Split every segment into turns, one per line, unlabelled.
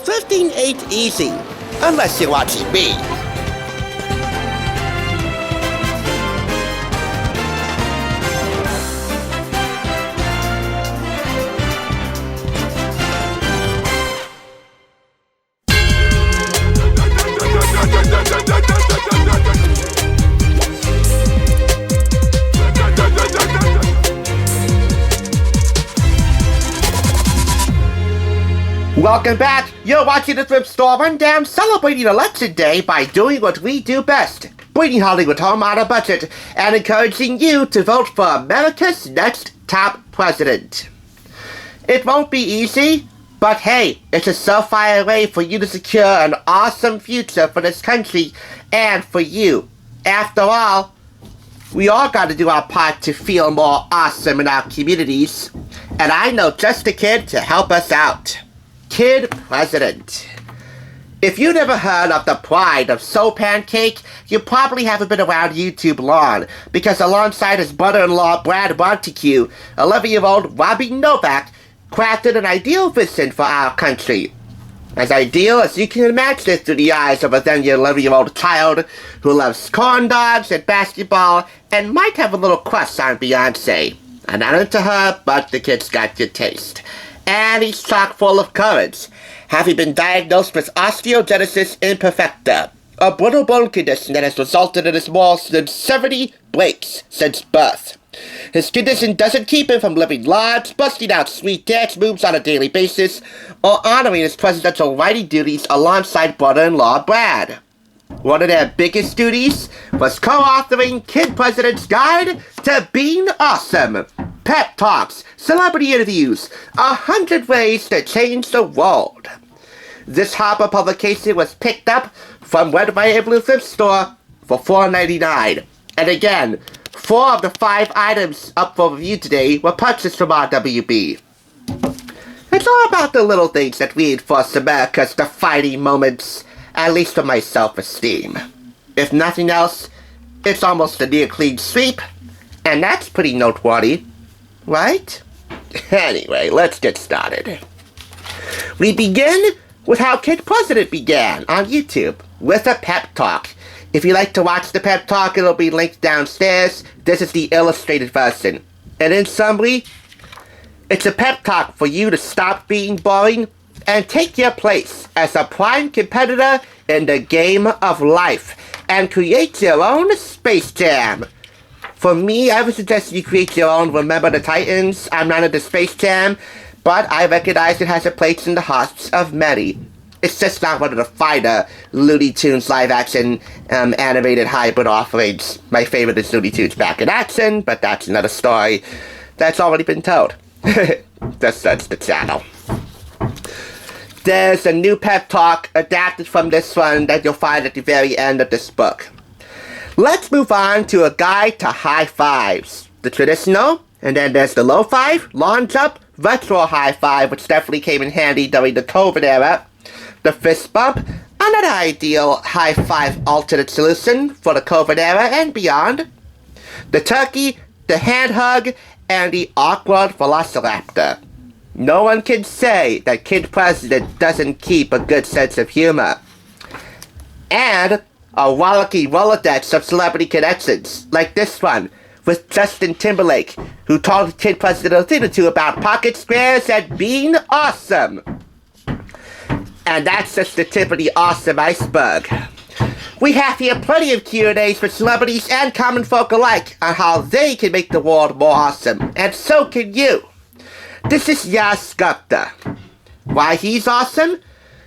Thrifting ain't easy, unless you're watching me. Welcome back! You're watching the Thrift Store Rundown, celebrating Election Day by doing what we do best, bringing Hollywood home on a budget, and encouraging you to vote for America's next top president. It won't be easy, but hey, it's a surefire way for you to secure an awesome future for this country and for you. After all, we all gotta do our part to feel more awesome in our communities, and I know just the kid to help us out. Kid President. If you never heard of the pride of Soul Pancake, you probably haven't been around YouTube long, because alongside his brother-in-law Brad Montague, 11-year-old Robby Novak crafted an ideal vision for our country. As ideal as you can imagine it through the eyes of a then 11-year-old child who loves corn dogs and basketball and might have a little crush on Beyonce. I'm not into her, but the kid's got good taste. And he's chock full of courage, having been diagnosed with osteogenesis imperfecta, a brittle bone condition that has resulted in his more than 70 breaks since birth. His condition doesn't keep him from living large, busting out sweet dance moves on a daily basis, or honoring his presidential writing duties alongside brother-in-law Brad. One of their biggest duties was co-authoring Kid President's Guide to Being Awesome. Pep talks, celebrity interviews, 100 ways to change the world. This Harper publication was picked up from Red, White, and Blue Thrift Store for $4.99. And again, 4 of the 5 items up for review today were purchased from RWB. It's all about the little things that reinforce America's defining moments, at least for my self-esteem. If nothing else, it's almost a near clean sweep, and that's pretty noteworthy. Right? Anyway, let's get started. We begin with how Kid President began on YouTube, with a pep talk. If you like to watch the pep talk, it'll be linked downstairs. This is the illustrated version. And in summary, it's a pep talk for you to stop being boring and take your place as a prime competitor in the game of life and create your own Space Jam. For me, I would suggest you create your own Remember the Titans. I'm not into Space Jam, but I recognize it has a place in the hearts of many. It's just not one of the finer Looney Tunes live-action animated hybrid offerings. My favorite is Looney Tunes Back in Action, but that's another story that's already been told. Just search the channel. There's a new pep talk adapted from this one that you'll find at the very end of this book. Let's move on to a guide to high fives. The traditional, and then there's the low five, long jump, retro high five, which definitely came in handy during the COVID era. The fist bump, another ideal high five alternate solution for the COVID era and beyond. The turkey, the hand hug, and the awkward velociraptor. No one can say that Kid President doesn't keep a good sense of humor. And a rollicking Rolodex of celebrity connections, like this one, with Justin Timberlake, who told Kid President a thing or two about pocket squares and being awesome. And that's just the tip of the awesome iceberg. We have here plenty of Q&As for celebrities and common folk alike on how they can make the world more awesome, and so can you. This is Yas Gupta. Why he's awesome?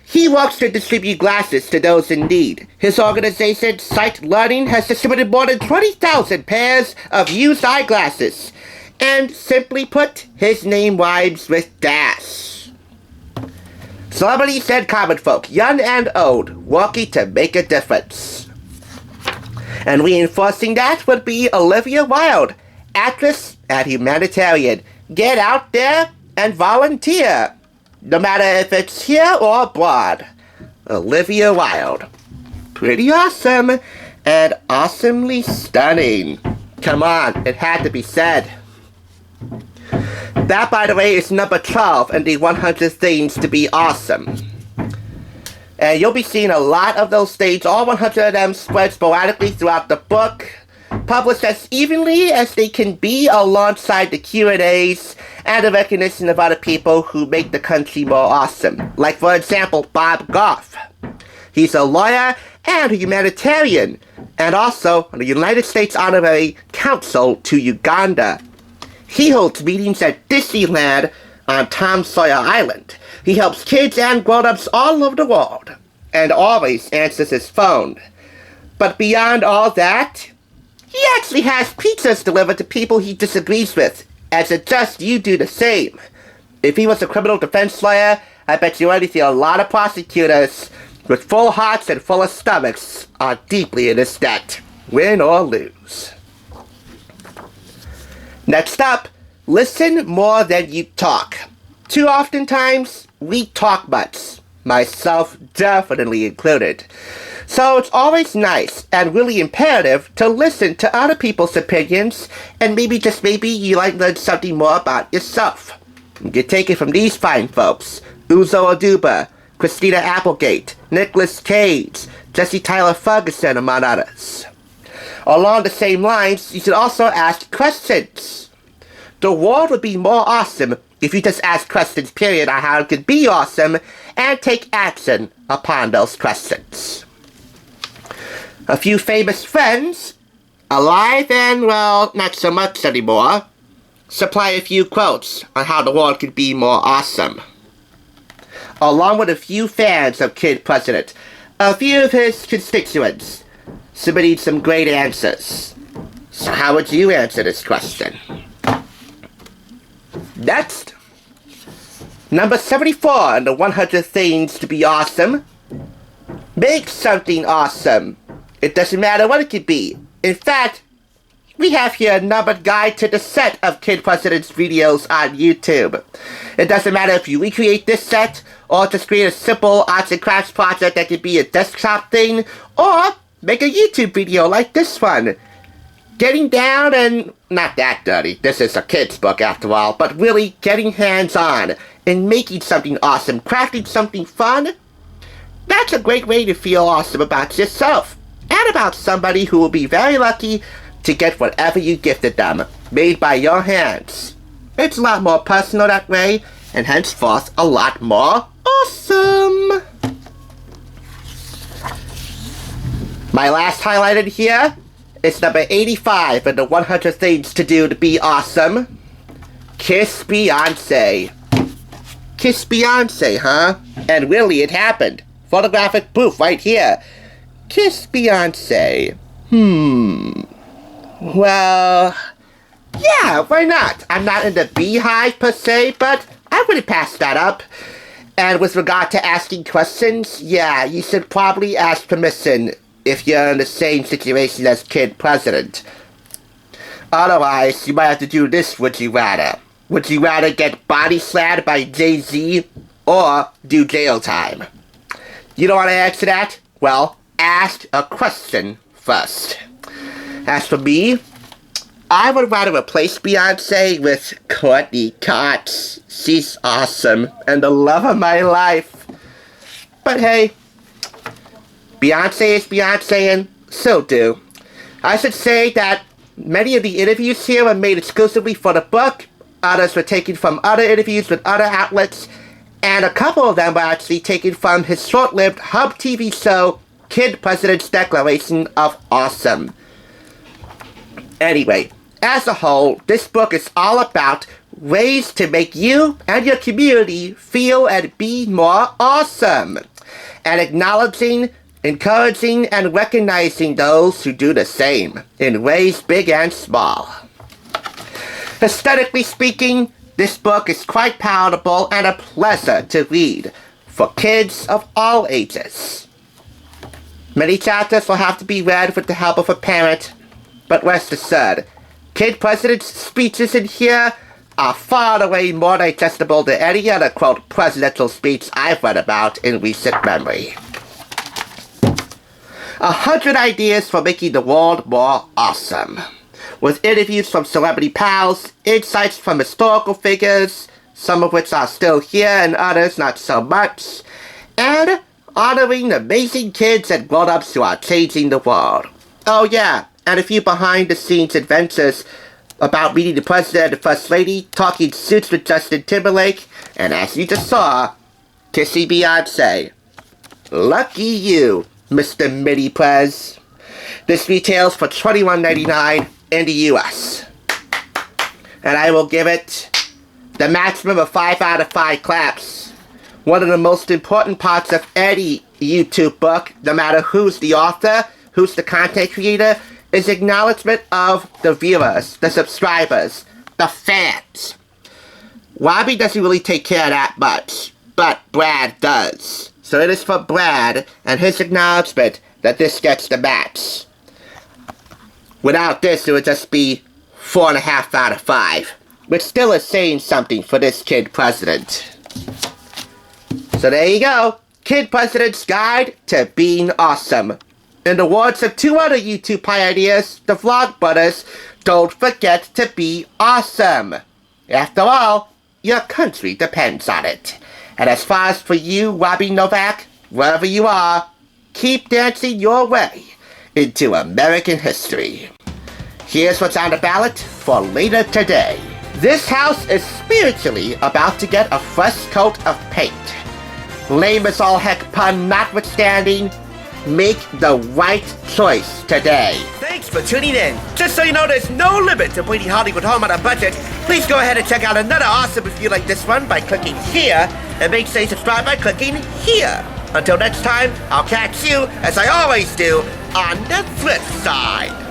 He works to distribute glasses to those in need. His organization, Sight Learning, has distributed more than 20,000 pairs of used eyeglasses. And simply put, his name rhymes with Dash. Celebrities and common folk, young and old, working to make a difference. And reinforcing that would be Olivia Wilde, actress and humanitarian. Get out there and volunteer. No matter if it's here or abroad. Olivia Wilde. Pretty awesome, and awesomely stunning. Come on, it had to be said. That, by the way, is number 12 in the 100 Things to Be Awesome. And you'll be seeing a lot of those states, all 100 of them spread sporadically throughout the book, published as evenly as they can be alongside the Q&As and the recognition of other people who make the country more awesome. Like, for example, Bob Goff. He's a lawyer and a humanitarian, and also the United States Honorary Consul to Uganda. He holds meetings at Disneyland on Tom Sawyer Island. He helps kids and grown-ups all over the world, and always answers his phone. But beyond all that, he actually has pizzas delivered to people he disagrees with, and suggests you do the same. If he was a criminal defense lawyer, I bet you already see a lot of prosecutors with full hearts and full of stomachs are deeply in his debt, win or lose. Next up, listen more than you talk. Too oftentimes, we talk much, myself definitely included. So it's always nice and really imperative to listen to other people's opinions, and maybe, just maybe, you might learn something more about yourself. You can take it from these fine folks: Uzo Aduba, Christina Applegate, Nicolas Cage, Jesse Tyler Ferguson, among others. Along the same lines, you should also ask questions. The world would be more awesome if you just ask questions, period, on how it could be awesome, and take action upon those questions. A few famous friends, alive and, well, not so much anymore, supply a few quotes on how the world could be more awesome. Along with a few fans of Kid President, a few of his constituents submitting some great answers. So how would you answer this question? Next, number 74 on the 100 things to be awesome. Make something awesome. It doesn't matter what it could be. In fact, we have here a numbered guide to the set of Kid President's videos on YouTube. It doesn't matter if you recreate this set, or just create a simple arts and crafts project that could be a desktop thing, or make a YouTube video like this one. Getting down and, not that dirty, this is a kid's book after all, but really getting hands-on and making something awesome, crafting something fun. That's a great way to feel awesome about yourself, and about somebody who will be very lucky to get whatever you gifted them, made by your hands. It's a lot more personal that way, and henceforth a lot more awesome. My last highlighted here is number 85 in the 100 things to do to be awesome. Kiss Beyonce. Kiss Beyonce, huh? And really, it happened. Photographic proof right here. Kiss Beyonce. Well, yeah, why not? I'm not in the beehive per se, but I wouldn't pass that up. And with regard to asking questions, yeah, you should probably ask permission if you're in the same situation as Kid President. Otherwise, you might have to do this would you rather. Would you rather get body slammed by Jay-Z or do jail time? You don't want to answer that? Well, ask a question first. As for me, I would rather replace Beyonce with Courtney Cox. She's awesome and the love of my life. But hey, Beyonce is Beyonce, and so do. I should say that many of the interviews here were made exclusively for the book. Others were taken from other interviews with other outlets, and a couple of them were actually taken from his short-lived Hub TV show, Kid President's Declaration of Awesome. Anyway, as a whole, this book is all about ways to make you and your community feel and be more awesome, and acknowledging, encouraging, and recognizing those who do the same, in ways big and small. Aesthetically speaking, this book is quite palatable and a pleasure to read for kids of all ages. Many chapters will have to be read with the help of a parent, but rest assured, Kid President's speeches in here are far and away more digestible than any other, quote, presidential speech I've read about in recent memory. 100 ideas for making the world more awesome, with interviews from celebrity pals, insights from historical figures, some of which are still here and others not so much, and honoring amazing kids and grown-ups who are changing the world. Oh yeah, and a few behind-the-scenes adventures about meeting the President and the First Lady, talking suits with Justin Timberlake, and as you just saw, kissing Beyonce. Lucky you, Mr. Mini-Prez. This retails for $21.99 in the US. And I will give it the maximum of 5 out of 5 claps. One of the most important parts of any YouTube book, no matter who's the author, who's the content creator, is acknowledgement of the viewers, the subscribers, the fans. Robby doesn't really take care of that much, but Brad does. So it is for Brad and his acknowledgement that this gets the max. Without this, it would just be 4.5 out of 5, which still is saying something for this kid president. So there you go, Kid President's Guide to Being Awesome. In the words of 2 other YouTube pioneers, the Vlog Brothers, don't forget to be awesome. After all, your country depends on it. And as far as for you, Robby Novak, wherever you are, keep dancing your way into American history. Here's what's on the ballot for later today. This house is spiritually about to get a fresh coat of paint. Lame as all heck pun notwithstanding, make the right choice today. Thanks for tuning in. Just so you know, there's no limit to bringing Hollywood home on a budget. Please go ahead and check out another awesome review like this one by clicking here, and make sure you subscribe by clicking here. Until next time, I'll catch you, as I always do, on the flip side.